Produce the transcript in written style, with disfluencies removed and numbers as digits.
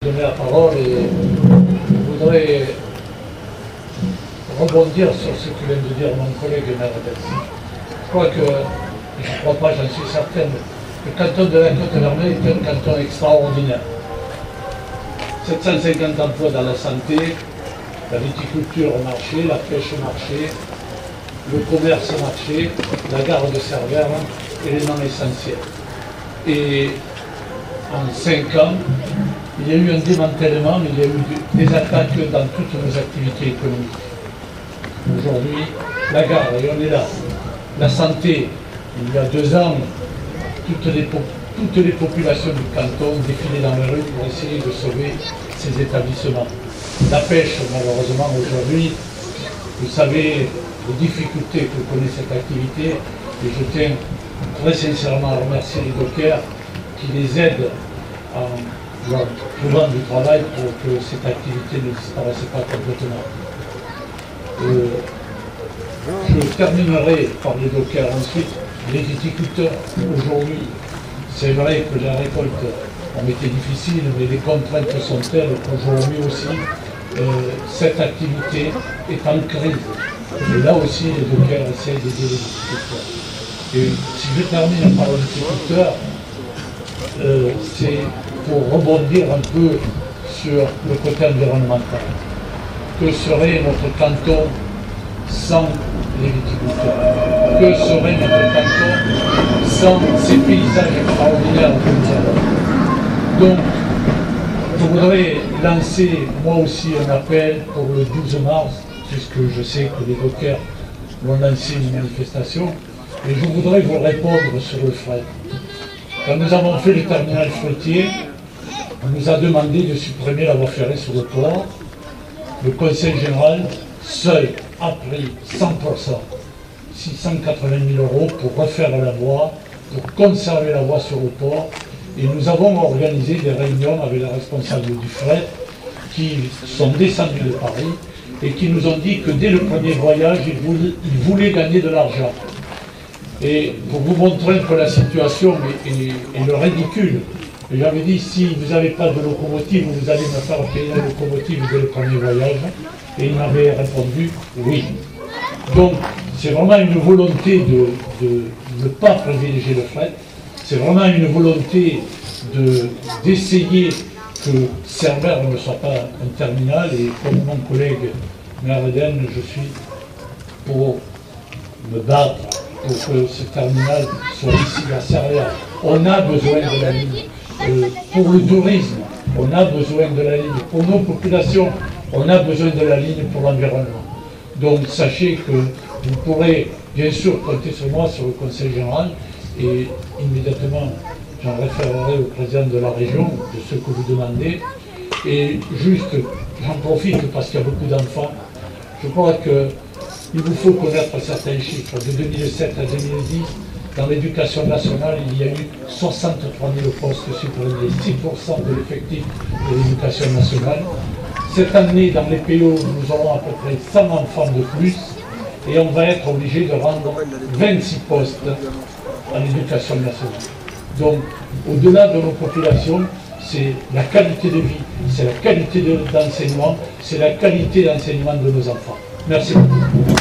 Donner la parole et je voudrais rebondir sur ce que vient de dire mon collègue Mervedes. Je crois pas, j'en suis certain, le canton de la Côte-Vermeille est un canton extraordinaire. 750 emplois dans la santé, la viticulture au marché, la pêche au marché, le commerce au marché, la gare de Cervères, éléments essentiels. Et en 5 ans, il y a eu un démantèlement, il y a eu des attaques dans toutes nos activités économiques. Aujourd'hui, la gare, et on est là. La santé, il y a 2 ans, toutes les populations du canton défilaient dans les rues pour essayer de sauver ces établissements. La pêche, malheureusement, aujourd'hui, vous savez les difficultés que connaît cette activité, et je tiens très sincèrement à remercier les dockers qui les aident en leur trouvant du travail pour que cette activité ne disparaisse pas complètement. Je terminerai par les dockers ensuite. Les viticulteurs, aujourd'hui, c'est vrai que la récolte ont été difficile, mais les contraintes sont telles qu'aujourd'hui aussi, cette activité est en crise. Et là aussi, les dockers essayent d'aider les viticulteurs. Et si je termine par les viticulteurs, c'est pour rebondir un peu sur le côté environnemental. Que serait notre canton sans les viticulteurs? Que serait notre canton sans ces paysages extraordinaires que nous avons? Donc, je voudrais lancer moi aussi un appel pour le 12 mars, puisque je sais que les dockers vont lancer une manifestation, et je voudrais vous répondre sur le fret. Quand nous avons fait le terminal fruitier, on nous a demandé de supprimer la voie ferrée sur le port. Le Conseil général, seul, a pris 100%, 680 000 € pour refaire la voie, pour conserver la voie sur le port. Et nous avons organisé des réunions avec les responsables du fret qui sont descendus de Paris et qui nous ont dit que dès le premier voyage, ils voulaient gagner de l'argent. Et pour vous montrer un peu la situation et le ridicule, j'avais dit, si vous n'avez pas de locomotive, vous allez me faire payer la locomotive dès le premier voyage. Et il m'avait répondu oui. Donc c'est vraiment une volonté de ne pas privilégier le fret. C'est vraiment une volonté d'essayer que Cervères ne soit pas un terminal. Et comme mon collègue Mervedes, je suis pour me battre pour que ce terminal soit ici à Cervères. On a besoin de la ligne. Pour le tourisme, on a besoin de la ligne. Pour nos populations, on a besoin de la ligne pour l'environnement. Donc sachez que vous pourrez bien sûr compter sur moi, sur le Conseil général, et immédiatement j'en référerai au président de la région de ce que vous demandez. Et juste, j'en profite parce qu'il y a beaucoup d'enfants, je crois qu'il vous faut connaître certains chiffres. De 2007 à 2010, dans l'éducation nationale, il y a eu 63 000 postes supprimés, 6% de l'effectif de l'éducation nationale. Cette année, dans les PO, nous aurons à peu près 100 enfants de plus et on va être obligé de rendre 26 postes à l'éducation nationale. Donc, au-delà de nos populations, c'est la qualité de vie, c'est la qualité d'enseignement, c'est la qualité d'enseignement de nos enfants. Merci beaucoup.